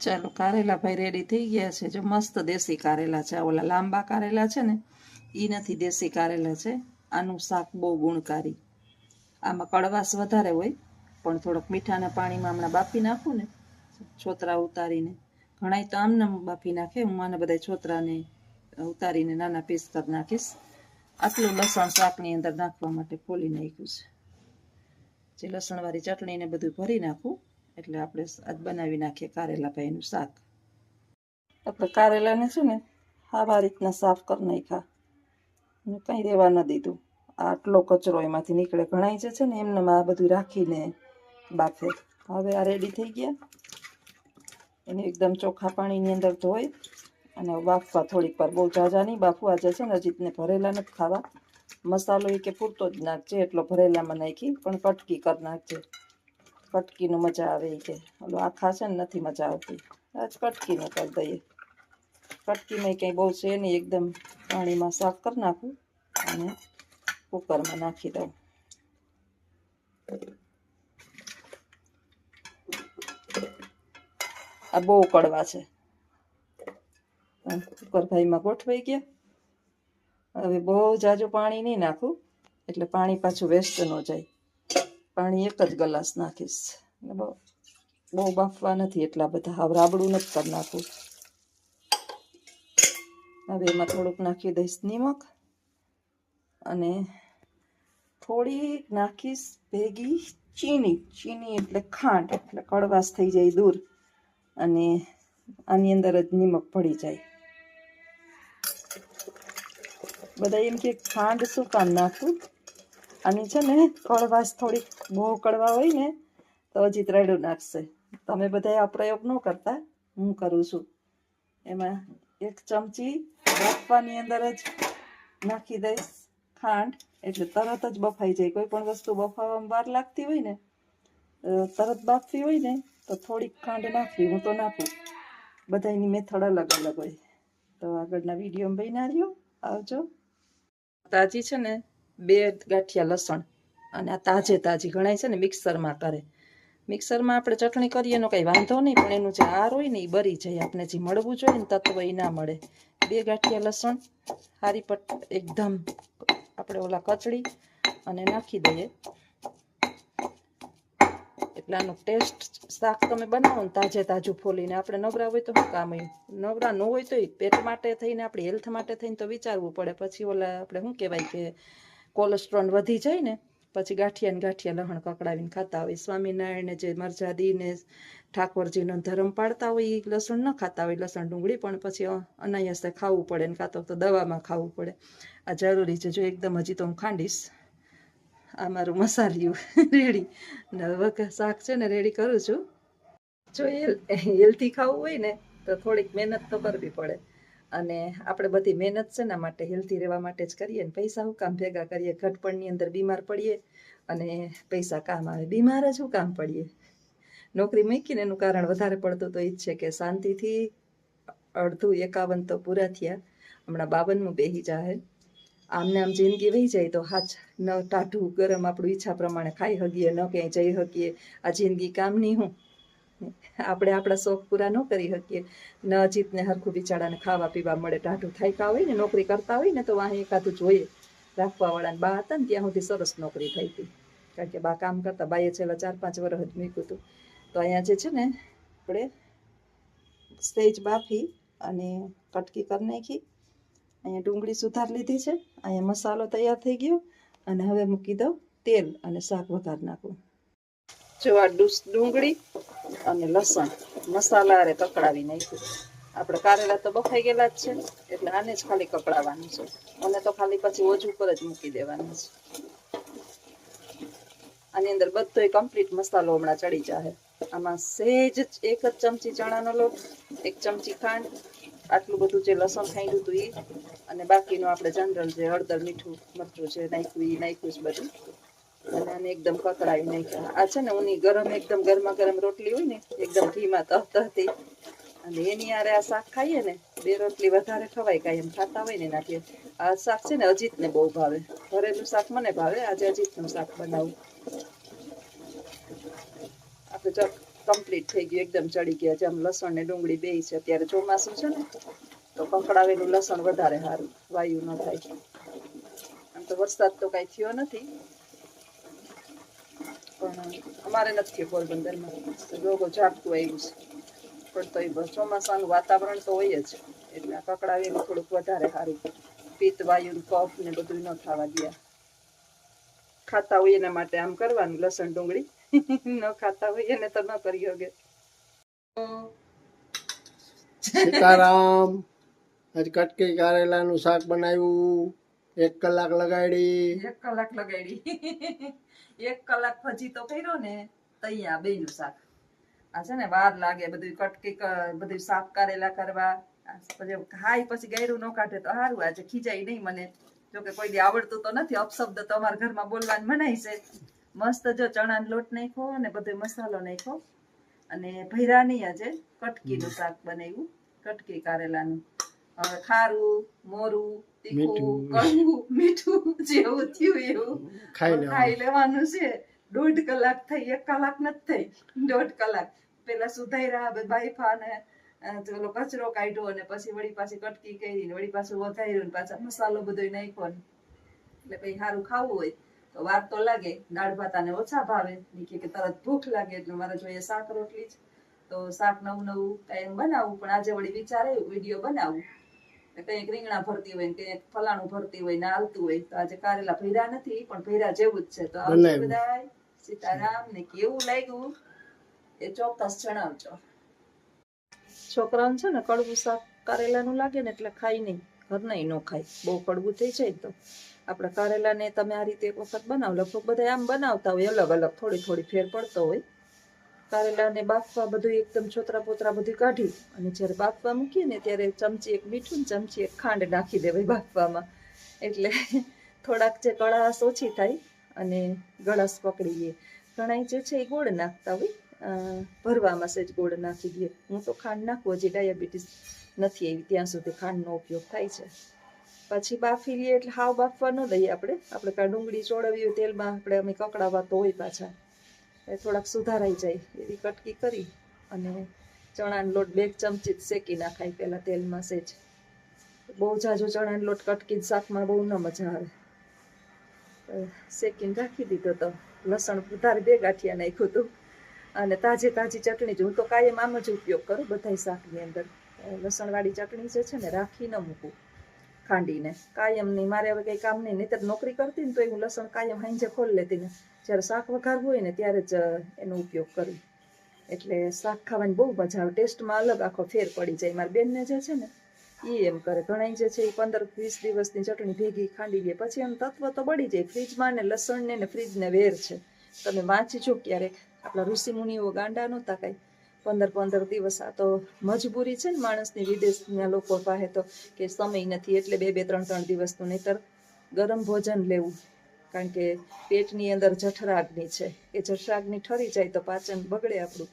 ચાલો કારેલા ભાઈ રેડી થઈ ગયા છે. જો મસ્ત દેશી કારેલા છે. ઓલા લાંબા કારેલા છે ને એ નથી, દેશી કારેલા છે. આનું શાક બહુ ગુણકારી. આમાં કડવાશ વધારે હોય, પણ થોડોક મીઠાના પાણીમાં હમણાં બાફી નાખું ને, છોતરા ઉતારીને. ઘણાય તો આમને બાફી નાખે, હું આને બધા છોતરાને ઉતારીને નાના પીસ કરી નાખીશ. આટલું લસણ શાકની અંદર નાખવા માટે ફોલી નાખ્યું છે. જે લસણવાળી ચટણીને બધું ભરી નાખું એટલે આપણે આજ બનાવી નાખીએ કારેલા ભાઈનું શાક. આપણે કારેલાને છે ને આવા રીતના સાફ કરી નાખ્યા, કંઈ રહેવા ન દીધું. આટલો કચરો એમાંથી નીકળે. ઘણાય જે છે ને એમને આ બધું રાખીને બાફે. હવે આ રેડી થઈ ગયા. એને એકદમ ચોખ્ખા પાણીની અંદર ધોઈ અને બાફવા થોડીક વાર. બહુ ઝાઝા નહીં બાફવા. આજે છે ને અજીતને ભરેલા નથી ખાવા. મસાલો એ કે પૂરતો જ નાખજે, એટલો ભરેલામાં નાખી, પણ કટકી કરી નાખજે. કટકીનું મજા આવે એ કે, ઓલો આખા છે ને નથી મજા આવતી. આજ કટકીને કરી દઈએ. કટકીમાં કંઈ બહુ છે નહીં, એકદમ પાણીમાં સાફ કરી નાખું અને કુકરમાં નાખી દઉં. આ બહુ કડવા છે. કુકર ભાઈમાં ગોઠવાઈ ગયા. હવે બહુ જાજુ પાણી નહીં નાખું, એટલે પાણી પાછું વેસ્ટ ન જાય. પાણી એક જ ગ્લાસ નાખીશ. બહુ બાફવા નથી એટલા બધા. હવે રાબડું નથી કરી નાખું. હવે એમાં થોડુંક નાખી દઈશ નિમક અને થોડીક નાખીશ ભેગી ચીની. ચીની એટલે ખાંડ, એટલે કડવાશ થઈ જાય દૂર, અને આની અંદર જ નિમક ભળી જાય. બધા એમ કે ખાંડ શું કામ નાખું? આની છે ને કડવાશ થોડીક બહુ કડવા હોય ને તો હજી ત્રેડું નાખશે. તમે બધા આ પ્રયોગ ન કરતા, હું કરું છું. એમાં 1 ચમચી બાફવાની અંદર જ નાખી દઈશ ખાંડ, એટલે તરત જ બફાઈ જાય. કોઈ પણ વસ્તુ બફાવવામાં વાર લાગતી હોય ને, તરત બાફવી હોય ને તો થોડીક ખાંડ નાખવી. હું તો નાખું. બધાની મેથડ અલગ અલગ હોય. તો આગળના વિડીયોમાં બન્યા રહ્યો. આવજો. તાજી છે ને 2 ગાંઠિયા લસણ, અને આ તાજી ઘણાય છે ને મિક્સરમાં કરે. મિક્સરમાં આપણે ચટણી કરીએ એનો કંઈ વાંધો નહીં, પણ એનું જે આર હોય ને એ બરી જાય. આપણે જે મળવું જોઈએ ને તત્વ એ ના મળે. 2 ગાંઠિયા લસણ હારી એકદમ આપણે ઓલા કચડી અને નાખી દઈએ. એટલે આનો ટેસ્ટ શાક તમે બનાવો ને તાજું ફોલીને. આપણે નવરા હોય તો શું કામ હોય? નવરા ન હોય તો પેટ માટે થઈને, આપણી હેલ્થ માટે થઈને તો વિચારવું પડે. પછી ઓલા આપણે શું કહેવાય કે કોલેસ્ટ્રોલ વધી જાય ને, પછી ગાંઠિયા લહણ કકડાવીને ખાતા હોય. સ્વામિનારાયણને જે મરજાદીને ઠાકોરજીનો ધર્મ પાડતા હોય એ લસણ ન ખાતા હોય, લસણ ડુંગળી, પણ પછી અનાયાસે ખાવું પડે ને કાં તો દવામાં ખાવું પડે. આ જરૂરી છે. જો એકદમ હજી તો હું ખાંડીશ. આ મારું મસાલિયું રેડી ને હવે શાક છે ને રેડી કરું છું. જો હેલ્ધી ખાવું હોય ને તો થોડીક મહેનત તો કરવી પડે, અને આપણે બધી મહેનત છે ને માટે હેલ્ધી રહેવા માટે જ કરીએ ને. પૈસા શું કામ ભેગા કરીએ? ઘટપણની અંદર બીમાર પડીએ અને પૈસા કામ આવે. બીમાર જ શું કામ પડીએ? નોકરી મૂકીને એનું કારણ વધારે પડતું તો એ જ છે કે શાંતિથી 51 તો પૂરા થયા, હમણાં 52મું બેસી જાય. આમને આમ જિંદગી વહી જાય તો હાચ ન ટાઢું ગરમ આપણું ઈચ્છા પ્રમાણે ખાઈ શકીએ, ન ક્યાંય જઈ શકીએ. આ જિંદગી કામની હું? આપણે આપણા શોખ પૂરા ન કરી શકીએ. ન અજીતને હરખું બિચારાને ખાવા પીવા મળે. ટાઢું થાક્યા હોય ને, નોકરી કરતા હોય ને તો વાંહે એકાદું જોઈએ રાખવાવાળાને. બા હતા ને ત્યાં સુધી સરસ નોકરી થઈ હતી, કારણ કે બા કામ કરતા. બાએ છેલ્લા 4-5 વર્ષ જ મૂક્યું હતું. તો અહીંયા જે છે ને આપણે સેજ બાફી અને કટકી કરી નાખી. અહીંયા ડુંગળી સુધાર લીધી છે. અહીંયા મસાલો તૈયાર થઈ ગયો, અને હવે મૂકી દઉં તેલ અને શાક વઘાર નાખું. જો આ ડુંગળી અને લસણ મસાલા હારે કકડાવી નાખ્યું. આપણે કારેલા તો બફાઈ ગયેલા જ છે, એટલે આને જ ખાલી કકડાવવાનું છે. અને તો ખાલી પછી ઓછું પર જ મૂકી દેવાનું છે. આની અંદર બધો કમ્પ્લીટ મસાલો હમણાં ચડી જાય. આમાં સહેજ 1 જ ચમચી ચણાનો લોટ, 1 ચમચી ખાંડ, આટલું બધું જે લસણ ખાંડ્યું હતું એ, અને બાકીનું આપણે જનરલ જે હળદર મીઠું મરચું છે નાખ્યું એ નાખ્યું છે બધું. અને આને એકદમ કકડાવી નાખ્યા. આ છે ને ઉની ગરમ એકદમ ગરમા ગરમ રોટલી હોય ને, એકદમ ઘીમાં તહતી, અને એની આરે આ શાક ખાઈએ ને, 2 રોટલી વધારે ખવાય. કાંઈ એમ ખાતા હોય ને એનાથી. આ શાક છે ને અજીતને બહુ ભાવે. ભરેલું શાક મને ભાવે. આજે અજીતનું શાક બનાવું. આપણે કમ્પ્લીટ થઈ ગયું, એકદમ ચડી ગયા. જેમ લસણ ને ડુંગળી બેય છે. અત્યારે ચોમાસું છે ને તો કકડાવેલું લસણ વધારે સારું, વાયુ ન થાય. આમ તો વરસાદ તો કાંઈ થયો નથી, પણ અમારે નથી થયો પોરબંદરમાં. જોગો ઝાપટું આવ્યું છે, પણ તો ચોમાસાનું વાતાવરણ તો હોય જ, એટલે આ કકડાવેલું થોડુંક વધારે સારું. પિત્ત વાયુ કફ ને બધું ન થવા દે. ખાતા હોય એના માટે આમ કરવાનું લસણ ડુંગળી, ન ખાતા હોય એને તો ન કરી શકે. સીતારામ. આજ કટકી કારેલાનું શાક બનાવ્યું. 1 કલાક લગાડી. 1 કલાક લગાડી. 1 કલાક ભજી તો કર્યો ને તૈયાર બેયનું શાક. આ છે ને વાર લાગે બધું કટકી બધું સાફ કારેલા કરવા. પછી ખાઈ પછી ગાયરું ન કાઢે તો સારું. આજે ખીજાય નહીં મને, જોકે કોઈ દી આવડતું તો નથી. અપશબ્દ તો અમારા ઘરમાં બોલવાનું મનાય છે. મસ્ત જો ચણાનો લોટ નાખ્યો અને બધો મસાલો નાખ્યો અને ભૈરાની આજે કટકીનું શાક બનાવ્યું, કટકી કારેલાનું. હવે ખારું, મોરું, તીખું, કડવું, મીઠું જેવું થયું એવું ખાઈ લેવાનું છે. 1.5 કલાક થઈ, 1 કલાક નથી થઈ, 1.5 કલાક. પેલા સુધાર્યા બાઈફા ને ઓલો કચરો કાઢ્યો અને પછી વળી પાછી કટકી કરી ને વળી પાછું વઘાર્યું ને પાછા મસાલો બધો નાખ્યો. એટલે કઈ સારું ખાવું હોય તો વાર તો લાગે. દાળ ભાત આને ઓછા ભાવે, કે તરત ભૂખ લાગે એટલે મારે જોઈએ શાક રોટલી જ. તો શાક નવું નવું કાંઈ બનાવું, પણ આજે વળી વિચાર આવ્યો વિડીયો બનાવું. કંઈક રીંગણા ભરતી હોય, કંઈક ફલાણું ભરતી હોય ને હાલતું હોય. તો આજે કારેલા ભર્યા નથી, પણ ભર્યા જેવું જ છે. તો આવજો બધાય. સીતારામ. ને કેવું લાગ્યું એ ચોક્કસ જણાવજો. છોકરાઓને છે ને કડવું શાક કારેલાનું લાગે ને એટલે ખાઈ નહીં, ઘરના ન ખાય. બહુ કડવું થઈ જાય તો આપણે કારેલાને તમે આ રીતે એક વખત બનાવો. લગભગ બધા આમ બનાવતા હોય, અલગ અલગ થોડી થોડી ફેર પડતો હોય. કારેલાને બાફવા બધું એકદમ છોતરા પોતરા બધું કાઢી અને જ્યારે બાફવા મૂકીએ ને ત્યારે ચમચી 1 મીઠું ને ચમચી 1 ખાંડ નાખી દેવાય બાફવામાં, એટલે થોડાક જે કળાશ ઓછી થાય અને ગળાશ પકડી લે. ઘણા જે છે એ ગોળ નાખતા હોય, ભરવામાં સેજ ગોળ નાખી દે. હું તો ખાંડ નાખું, હજી ડાયાબિટીસ નથી આવી ત્યાં સુધી ખાંડનો ઉપયોગ થાય છે. પછી બાફી લઈએ એટલે હાવ બાફવા ન દઈએ આપણે કાં ડુંગળી ચોળવી હોય તેલમાં આપણે અમે કકડાવા તો હોય પાછા, એ થોડાક સુધારાઈ જાય એવી કટકી કરી અને ચણાનો લોટ 2 ચમચી શેકી નાખાય પહેલાં તેલમાં સેજ. બહુ જાજો ચણાનો લોટ કટકી શાકમાં બહુ ન મજા આવે. શેકીને રાખી દીધો તો લસણ વધારે 2 ગાંઠિયા નાખ્યું હતું અને તાજી ચટણી જ. હું તો કાયમ આમ જ ઉપયોગ કરું બધા શાકની અંદર. લસણવાળી ચટણી જે છે ને રાખી ન મૂકું ખાંડીને, કાયમ નહીં. મારે હવે કંઈ કામ નહીં, નહીંતર નોકરી કરતી ને તો હું લસણ કાયમ હાંજે ખોલી લેતી ને જ્યારે શાક વઘારવું હોય ને ત્યારે જ એનો ઉપયોગ કરું. એટલે શાક ખાવાની બહુ મજા આવે, ટેસ્ટમાં અલગ આખો ફેર પડી જાય. મારી બેનને જે છે ને એ એમ કરે. ઘણા જે છે એ 15-20 દિવસની ચટણી ભેગી ખાંડી લે, પછી એમ તત્વ તો બળી જાય ફ્રીજમાં. ને લસણને ને ફ્રીજને વેર છે. તમે વાંચજો ક્યારેક, આપણા ઋષિ મુનિઓ ગાંડા નહોતા કાંઈ. 15 દિવસ. આ તો મજબૂરી છે ને માણસની, વિદેશના લોકો પાસે તો કે સમય નથી એટલે 2-3 દિવસનું. નહીતર ગરમ ભોજન લેવું, કારણ કે પેટની અંદર જઠરાગ્નિ છે, એ જઠરાગ્નિ ઠરી જાય તો પાચન બગડે આપણું.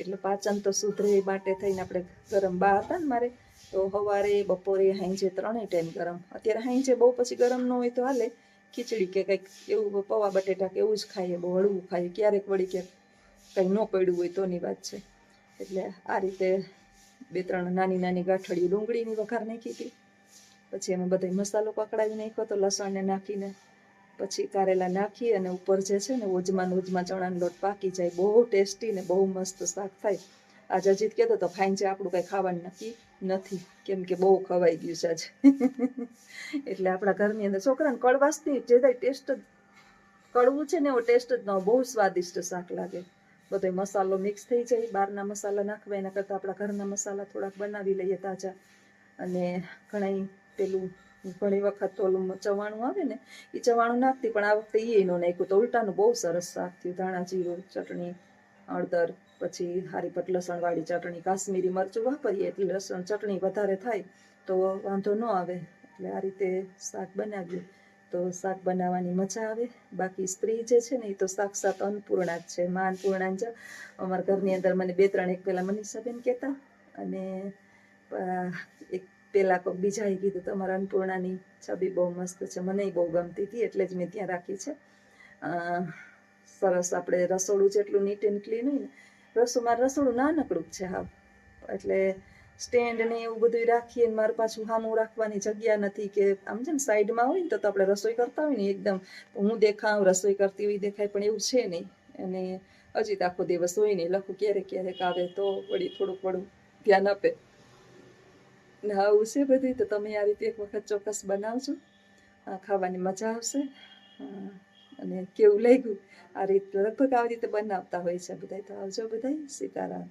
એટલે પાચન તો સુધરે માટે થઈને આપણે ગરમ. બા હતા ને મારે તો સવારે બપોરે સાંજે 3 ટાઈમ ગરમ. અત્યારે સાંજે બહુ પછી ગરમ ન હોય તો હાલે, ખીચડી કે કંઈક એવું પૌવા બટેટા કે એવું જ ખાઈએ, બહુ હળવું ખાઈએ. ક્યારેક વળી ક્યાંક કંઈ ન પડ્યું હોય તોની વાત છે. એટલે આ રીતે 2-3 નાની ગાંઠડીઓ ડુંગળીની વઘાર નાખી હતી. પછી એમાં બધો મસાલો પકડાવી નાખ્યો તો લસણને નાખીને પછી કારેલા નાખી અને ઉપર જે છે ને ઓજમાં ચણાનો લોટ પાકી જાય. બહુ ટેસ્ટી ને બહુ મસ્ત શાક થાય. આજે અજીત કહેતો તો ખાઈને આપણું કંઈ ખાવાનું નક્કી નથી, કેમ કે બહુ ખવાઈ ગયું છે આજે. એટલે આપણા ઘરની અંદર છોકરાને કડવાશથી જે થાય ટેસ્ટ જ કડવું છે ને એવો ટેસ્ટ જ ન, બહુ સ્વાદિષ્ટ શાક લાગે. બધો મસાલો મિક્સ થઈ જાય. બહારના મસાલા નાખવા એના કરતાં આપણા ઘરના મસાલા થોડાક બનાવી લઈએ તાજા. અને ઘણી વખત તો ઓલું ચવાણું આવે ને એ ચવાણું નાખતી, પણ આ વખતે એ ન નાખ્યું તો ઉલટાનું બહુ સરસ શાક થયું. ધાણા જીરું ચટણી, હળદર, પછી હારીપટ લસણવાળી ચટણી, કાશ્મીરી મરચું વાપરીએ એટલે લસણ ચટણી વધારે થાય તો વાંધો ન આવે. એટલે આ રીતે શાક બનાવ્યું તો શાક બનાવવાની મજા આવે. બાકી સ્ત્રી જે છે ને એ તો સાક્ષાત અન્નપૂર્ણા જ છે, માં અન્નપૂર્ણા જ. અમારા ઘરની અંદર મને 2-3 એક પહેલાં મનીષાબેન કહેતા અને એક પેલા કોઈ બીજાએ કીધું તમારા અન્નપૂર્ણાની છબી બહુ મસ્ત છે. મને બહુ ગમતી હતી એટલે જ મેં ત્યાં રાખી છે. સરસ આપણે રસોડું જેટલું નીટ એન્ડ ક્લીન હોય ને રસોડું નાનકડું જ છે હા, એટલે સ્ટેન્ડ ને એવું બધું રાખીએ ને મારે પાછું સામું રાખવાની જગ્યા નથી કે આમ છે ને સાઈડમાં હોય ને તો આપણે રસોઈ કરતા હોય ને એકદમ હું દેખાવ રસોઈ કરતી હોય દેખાય, પણ એવું છે નહીં. અને હજી તો આખો દિવસ હોય નહીં, લખું ક્યારેક ક્યારેક આવે તો વળી થોડુંક ધ્યાન આપે ને આવું છે બધું. તો તમે આ રીતે એક વખત ચોક્કસ બનાવજો, ખાવાની મજા આવશે. અને કેવું લાગ્યું આ રીતે લગભગ આવી રીતે બનાવતા હોય છે બધા. તો આવજો બધા, સીતારામ.